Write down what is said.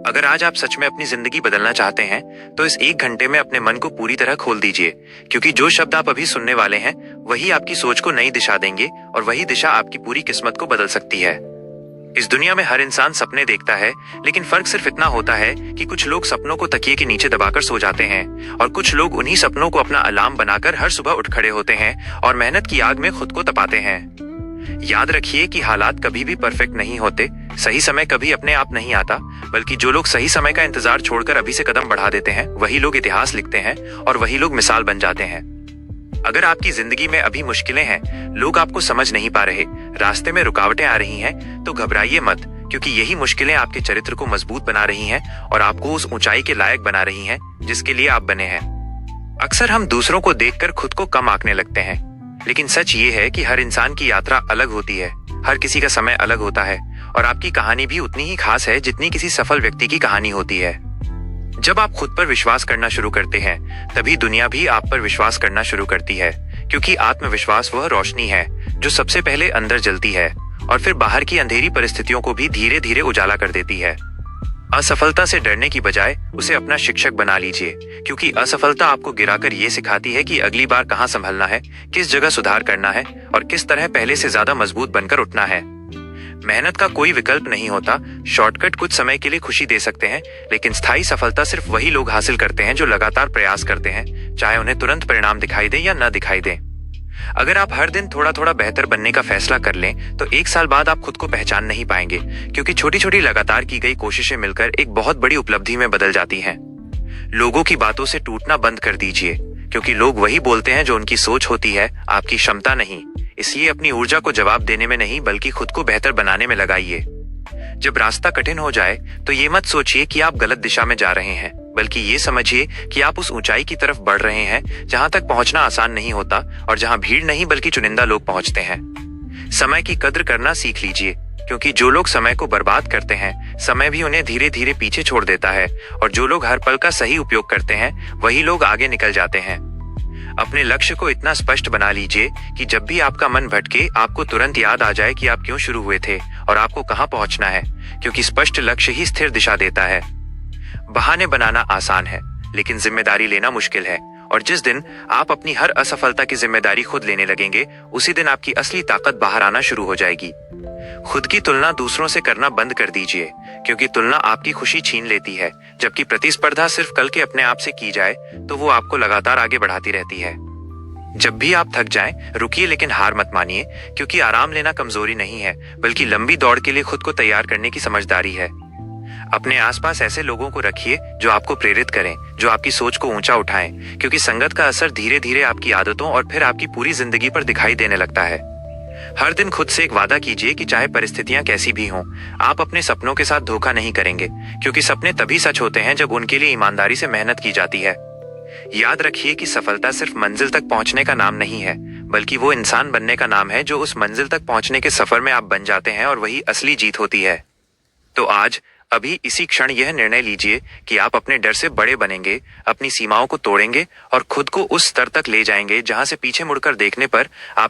अगर आज आप सच में अपनी जिंदगी बदलना चाहते हैं तो इस 1 घंटे में अपने मन को पूरी तरह खोल दीजिए, क्योंकि जो शब्द आप अभी सुनने वाले हैं वही आपकी सोच को नई दिशा देंगे और वही दिशा आपकी पूरी किस्मत को बदल सकती है। इस दुनिया में हर इंसान सपने देखता है, लेकिन फर्क सिर्फ इतना होता है कि कुछ लोग सपनों को तकिए के नीचे दबाकर सो जाते हैं और कुछ लोग उन्हीं सपनों को अपना अलार्म बनाकर हर सुबह उठ खड़े होते हैं और मेहनत की आग में खुद को तपाते हैं। याद रखिए कि हालात कभी भी परफेक्ट नहीं होते, सही समय कभी अपने आप नहीं आता, बल्कि जो लोग सही समय का इंतजार छोड़कर अभी से कदम बढ़ा देते हैं वही लोग इतिहास लिखते हैं और वही लोग मिसाल बन जाते हैं। अगर आपकी जिंदगी में अभी मुश्किलें हैं, लोग आपको समझ नहीं पा रहे, रास्ते में रुकावटें आ रही हैं, तो घबराइए मत, क्योंकि यही मुश्किलें आपके चरित्र को मजबूत बना रही हैं और आपको उस ऊंचाई के लायक बना रही हैं जिसके लिए आप बने हैं। अक्सर हम दूसरों को देखकर खुद को कम आंकने लगते हैं, लेकिन सच ये है कि हर इंसान की यात्रा अलग होती है, हर किसी का समय अलग होता है और आपकी कहानी भी उतनी ही खास है जितनी किसी सफल व्यक्ति की कहानी होती है। जब आप खुद पर विश्वास करना शुरू करते हैं, तभी दुनिया भी आप पर विश्वास करना शुरू करती है, क्योंकि आत्मविश्वास वह रोशनी है जो सबसे पहले अंदर जलती है और फिर बाहर की अंधेरी परिस्थितियों को भी धीरे धीरे उजाला कर देती है। असफलता से डरने की बजाय उसे अपना शिक्षक बना लीजिए, क्योंकि असफलता आपको गिराकर ये सिखाती है कि अगली बार कहाँ संभलना है, किस जगह सुधार करना है और किस तरह पहले से ज्यादा मजबूत बनकर उठना है। मेहनत का कोई विकल्प नहीं होता, शॉर्टकट कुछ समय के लिए खुशी दे सकते हैं, लेकिन स्थायी सफलता सिर्फ वही लोग हासिल करते हैं जो लगातार प्रयास करते हैं, चाहे उन्हें तुरंत परिणाम दिखाई दे या न दिखाई दे। अगर आप हर दिन थोड़ा थोड़ा बेहतर बनने का फैसला कर लें, तो 1 साल बाद आप खुद को पहचान नहीं पाएंगे, क्योंकि छोटी छोटी लगातार की गई कोशिशें मिलकर एक बहुत बड़ी उपलब्धि में बदल जाती हैं। लोगों की बातों से टूटना बंद कर दीजिए, क्योंकि लोग वही बोलते हैं जो उनकी सोच होती है, आपकी क्षमता नहीं। इसलिए अपनी ऊर्जा को जवाब देने में नहीं, बल्कि खुद को बेहतर बनाने में लगाइए। जब रास्ता कठिन हो जाए तो ये मत सोचिए कि आप गलत दिशा में जा रहे हैं, बल्कि ये समझिए कि आप उस ऊंचाई की तरफ बढ़ रहे हैं जहां तक पहुंचना आसान नहीं होता और जहां भीड़ नहीं बल्कि चुनिंदा लोग पहुंचते हैं। समय की कद्र करना सीख लीजिए, क्योंकि जो लोग समय को बर्बाद करते हैं, समय भी उन्हें धीरे धीरे पीछे छोड़ देता है और जो लोग हर पल का सही उपयोग करते हैं वही लोग आगे निकल जाते हैं। अपने लक्ष्य को इतना स्पष्ट बना लीजिए कि जब भी आपका मन भटके, आपको तुरंत याद आ जाए कि आप क्यों शुरू हुए थे और आपको कहां पहुंचना है, क्योंकि स्पष्ट लक्ष्य ही स्थिर दिशा देता है। बहाने बनाना आसान है, लेकिन जिम्मेदारी लेना मुश्किल है, और जिस दिन आप अपनी हर असफलता की जिम्मेदारी खुद लेने लगेंगे, उसी दिन आपकी असली ताकत बाहर आना शुरू हो जाएगी। खुद की तुलना दूसरों से करना बंद कर दीजिए, क्योंकि तुलना आपकी खुशी छीन लेती है, जबकि प्रतिस्पर्धा सिर्फ कल के अपने आप से की जाए तो वो आपको लगातार आगे बढ़ाती रहती है। जब भी आप थक जाएं, रुकिए, लेकिन हार मत मानिए, क्योंकि आराम लेना कमजोरी नहीं है, बल्कि लंबी दौड़ के लिए खुद को तैयार करने की समझदारी है। अपने आसपास ऐसे लोगों को रखिए जो आपको प्रेरित करें, जो आपकी सोच को ऊंचा उठाएं, क्योंकि संगत का असर धीरे धीरे आपकी आदतों और फिर आपकी पूरी जिंदगी पर दिखाई देने लगता है। हर दिन खुद से एक वादा कीजिए कि चाहे परिस्थितियां कैसी भी हों, आप अपने सपनों के साथ धोखा नहीं करेंगे, क्योंकि सपने तभी सच होते हैं जब उनके लिए ईमानदारी से मेहनत की जाती है। याद रखिए कि सफलता सिर्फ मंजिल तक पहुंचने का नाम नहीं है, बल्कि वो इंसान बनने का नाम है जो उस मंजिल तक पहुंचने के सफर में आप बन जाते हैं, और वही असली जीत होती है। तो आज अभी इसी क्षण यह निर्णय लीजिए कि आप अपने डर से बड़े बनेंगे, अपनी सीमाओं को तोड़ेंगे और खुद को उस स्तर तक ले जाएंगे जहां से पीछे मुड़कर देखने पर आप